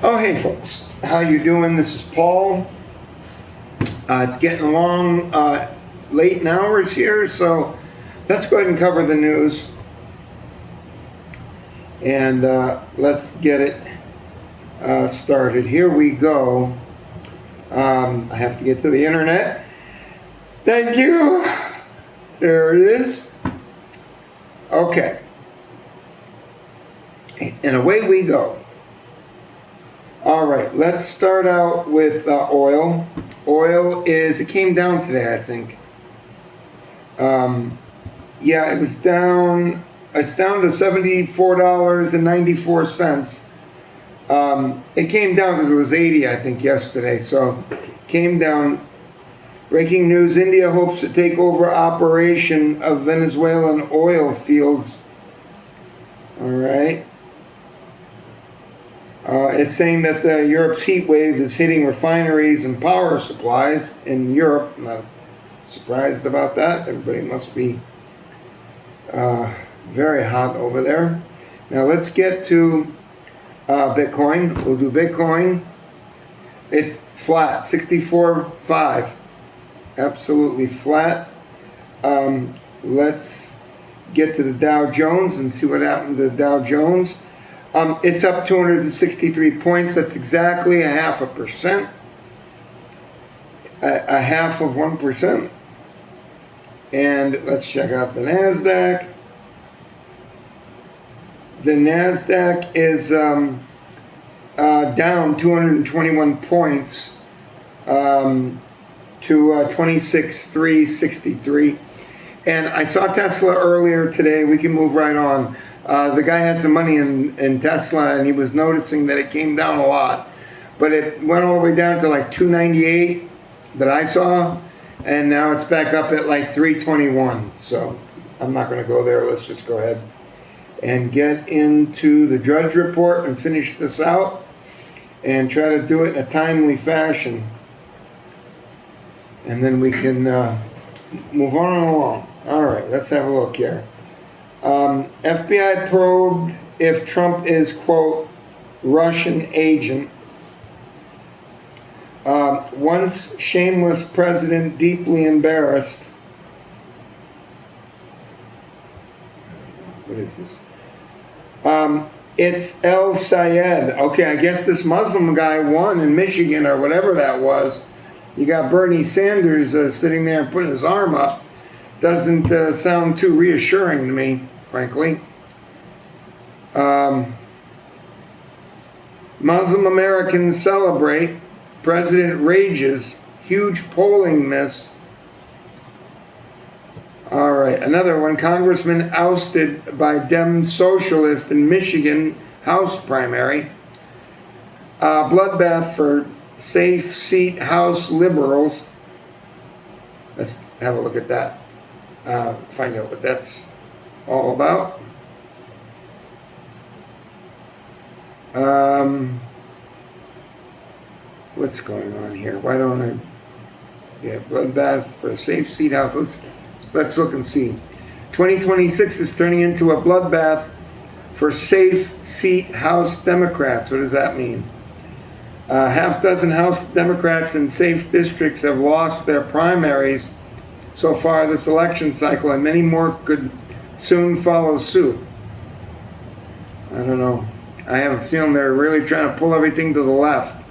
Oh, hey folks, how you doing? This is Paul. It's getting along late in hours here, so let's go ahead and cover the news. And let's get it started. Here we go. I have to get to the internet. Thank you. There it is. Okay. And away we go. All right, let's start out with oil. It came down today, I think. Yeah, it was down. It's down to $74.94. It came down because it was 80, I think, yesterday. So, came down. Breaking news: India hopes to take over operation of Venezuelan oil fields. All right. It's saying that Europe's heat wave is hitting refineries and power supplies in Europe. I'm not surprised about that. Everybody must be very hot over there. Now let's get to Bitcoin. We'll do Bitcoin. It's flat, 64.5. Absolutely flat. Let's get to the Dow Jones and see what happened to the Dow Jones. It's up 263 points. That's exactly 0.5%. A half of 1%. And let's check out the NASDAQ. The NASDAQ is down 221 points to 26,363. And I saw Tesla earlier today. We can move right on. The guy had some money in Tesla, and he was noticing that it came down a lot. But it went all the way down to like 298 that I saw, and now it's back up at like 321. So I'm not going to go there. Let's just go ahead and get into the Drudge Report and finish this out and try to do it in a timely fashion. And then we can move on along. All right, let's have a look here. FBI probed if Trump is, quote, Russian agent. Once shameless president deeply embarrassed. What is this? It's El Sayed. Okay, I guess this Muslim guy won in Michigan or whatever that was. You got Bernie Sanders sitting there putting his arm up. Doesn't sound too reassuring to me, frankly. Muslim Americans celebrate. President rages. Huge polling miss. All right, another one. Congressman ousted by Dem socialist in Michigan House primary. Bloodbath for safe seat House liberals. Let's have a look at that. Find out what that's all about. What's going on here? Why don't I? Yeah, bloodbath for a safe seat House. Let's look and see. 2026 is turning into a bloodbath for safe seat House Democrats. What does that mean? Half dozen House Democrats in safe districts have lost their primaries so far this election cycle, and many more could soon follow suit. I don't know. I have a feeling they're really trying to pull everything to the left.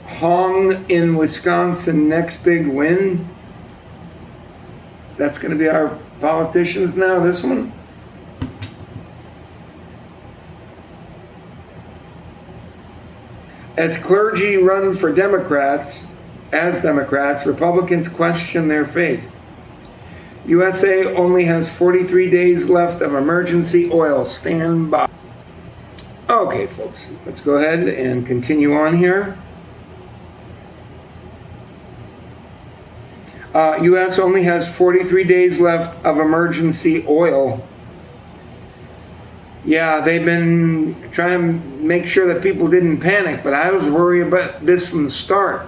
Hong in Wisconsin, next big win. That's going to be our politicians now, this one. As clergy run for Democrats, Republicans question their faith. USA only has 43 days left of emergency oil. Stand by. Okay, folks, let's go ahead and continue on here. U.S. only has 43 days left of emergency oil. Yeah, they've been trying to make sure that people didn't panic, but I was worried about this from the start.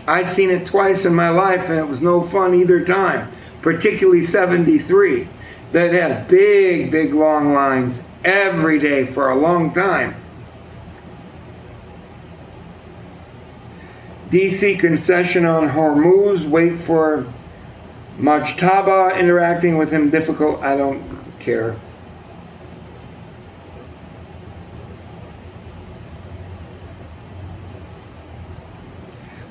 I've seen it twice in my life, and it was no fun either time, particularly 73. That had big long lines every day for a long time. DC concession on Hormuz, wait for Mojtaba interacting with him difficult. I don't care.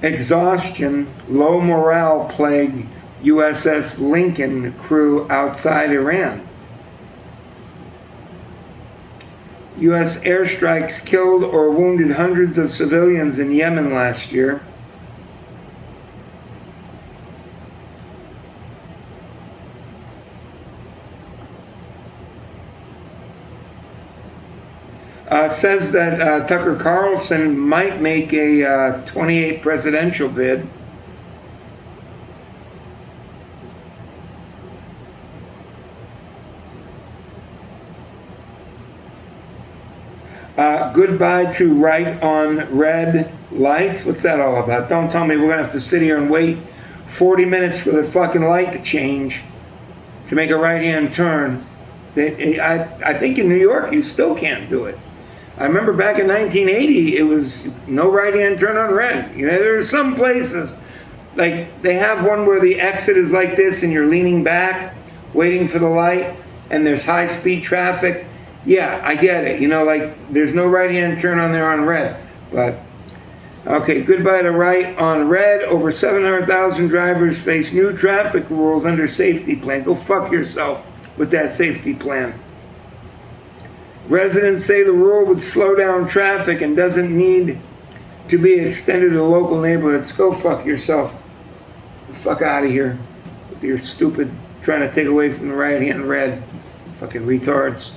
Exhaustion, low morale plague USS Lincoln crew outside Iran. U.S. airstrikes killed or wounded hundreds of civilians in Yemen last year. Says that Tucker Carlson might make a 28 presidential bid. Goodbye to right on red lights. What's that all about? Don't tell me we're going to have to sit here and wait 40 minutes for the fucking light to change to make a right-hand turn. I think in New York you still can't do it. I remember back in 1980, it was no right-hand turn on red. You know, there's some places, like they have one where the exit is like this and you're leaning back, waiting for the light, and there's high-speed traffic. Yeah, I get it. You know, like there's no right-hand turn on there on red. But, okay, goodbye to right on red. Over 700,000 drivers face new traffic rules under safety plan. Go fuck yourself with that safety plan. Residents say the rule would slow down traffic and doesn't need to be extended to local neighborhoods. Go fuck yourself. Fuck out of here with your stupid trying to take away from the right-hand red. Fucking retards.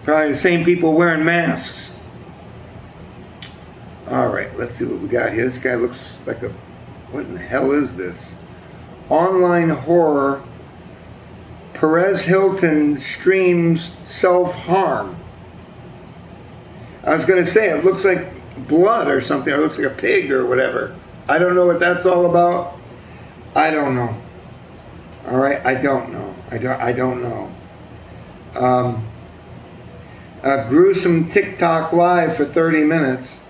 Probably the same people wearing masks. All right, let's see what we got here. This guy looks like a... What in the hell is this? Online horror. Perez Hilton streams self-harm. I was going to say, it looks like blood or something. Or it looks like a pig or whatever. I don't know what that's all about. I don't know. All right, I don't know. I don't know. A gruesome TikTok live for 30 minutes.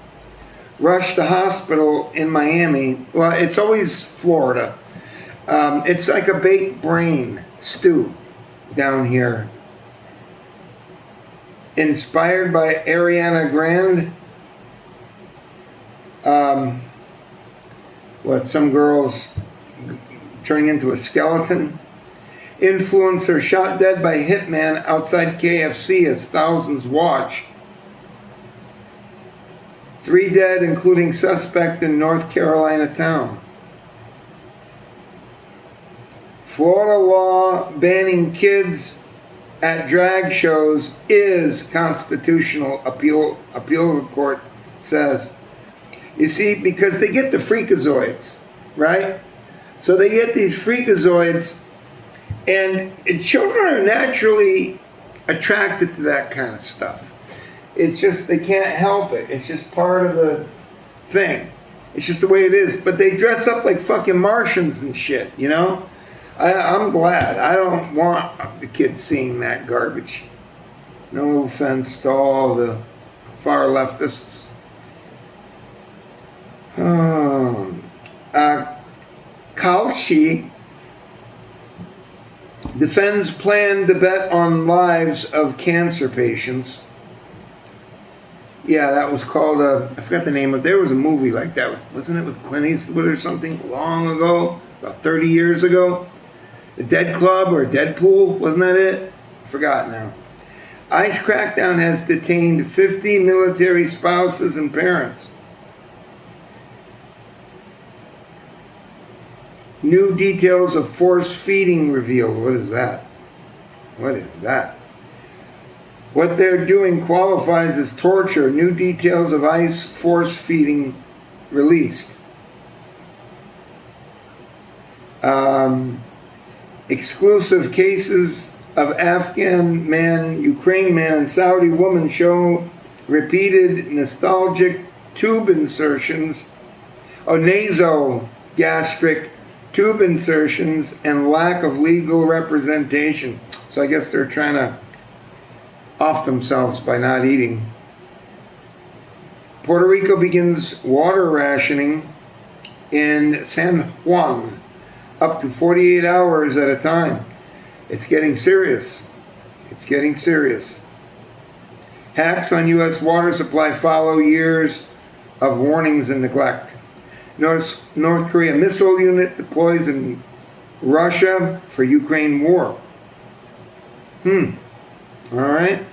Rushed to hospital in Miami. Well, it's always Florida. It's like a baked brain stew down here. Inspired by Ariana Grande. Some girls turning into a skeleton. Influencer shot dead by hitman outside KFC as thousands watch. 3 dead, including suspect in North Carolina town. Florida law banning kids at drag shows is constitutional, appeal court says. You see, because they get the freakazoids, right? So they get these freakazoids, and children are naturally attracted to that kind of stuff. It's just, they can't help it. It's just part of the thing. It's just the way it is. But they dress up like fucking Martians and shit, you know? I'm glad. I don't want the kids seeing that garbage. No offense to all the far leftists. Kalshi defends plan to bet on lives of cancer patients. Yeah, that was called, I forgot the name of it. There was a movie like that. Wasn't it with Clint Eastwood or something long ago? About 30 years ago? The Dead Club or Deadpool? Wasn't that it? I forgot now. ICE crackdown has detained 50 military spouses and parents. New details of force feeding revealed. What is that? What is that? What they're doing qualifies as torture. New details of ICE force feeding released. Exclusive cases of Afghan man, Ukraine man, Saudi woman show repeated nostalgic tube insertions. Nasogastric tube insertions, and lack of legal representation. So I guess they're trying to off themselves by not eating. Puerto Rico begins water rationing in San Juan, up to 48 hours at a time. It's getting serious. It's getting serious. Hacks on U.S. water supply follow years of warnings and neglect. North Korea missile unit deploys in Russia for Ukraine war. All right.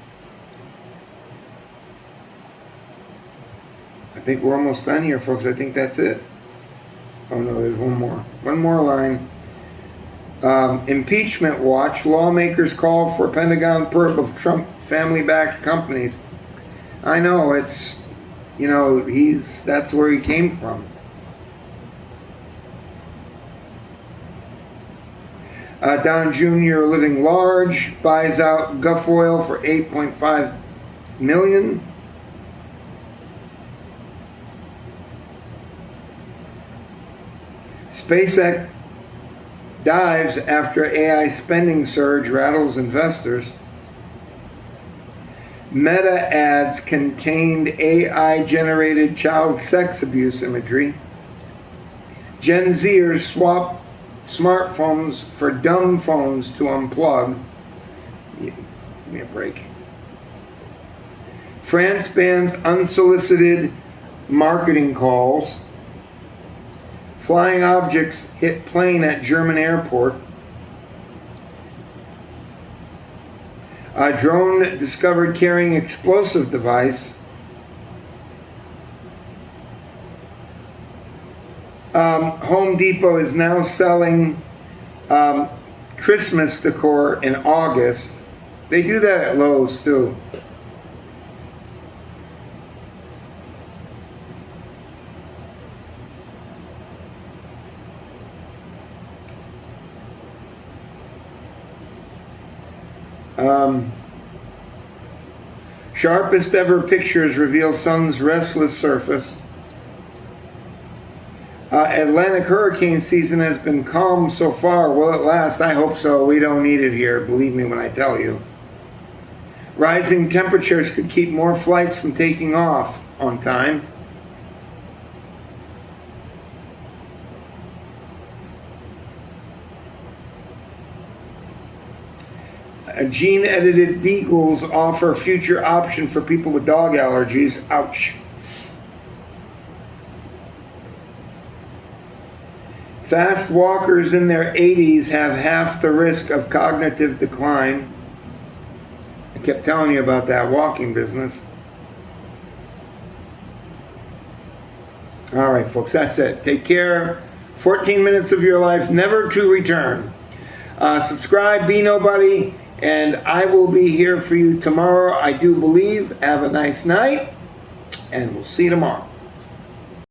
I think we're almost done here, folks. I think that's it. Oh no, there's one more. One more line. Impeachment watch. Lawmakers call for Pentagon probe of Trump family-backed companies. I know, it's, that's where he came from. Don Jr. living large, buys out Gufoil for $8.5 million. SpaceX dives after AI spending surge rattles investors. Meta ads contained AI-generated child sex abuse imagery. Gen Zers swap smartphones for dumb phones to unplug. Give me a break. France bans unsolicited marketing calls. Flying objects hit plane at German airport. A drone discovered carrying explosive device. Home Depot is now selling Christmas decor in August. They do that at Lowe's too. Sharpest ever pictures reveal sun's restless surface. Atlantic hurricane season has been calm so far. Will it last? I hope so. We don't need it here, believe me when I tell you. Rising temperatures could keep more flights from taking off on time. Gene-edited beagles offer future option for people with dog allergies. Ouch. Fast walkers in their 80s have half the risk of cognitive decline. I kept telling you about that walking business. All right, folks, that's it. Take care. 14 minutes of your life, never to return. Subscribe, be nobody. And I will be here for you tomorrow, I do believe. Have a nice night, and we'll see you tomorrow.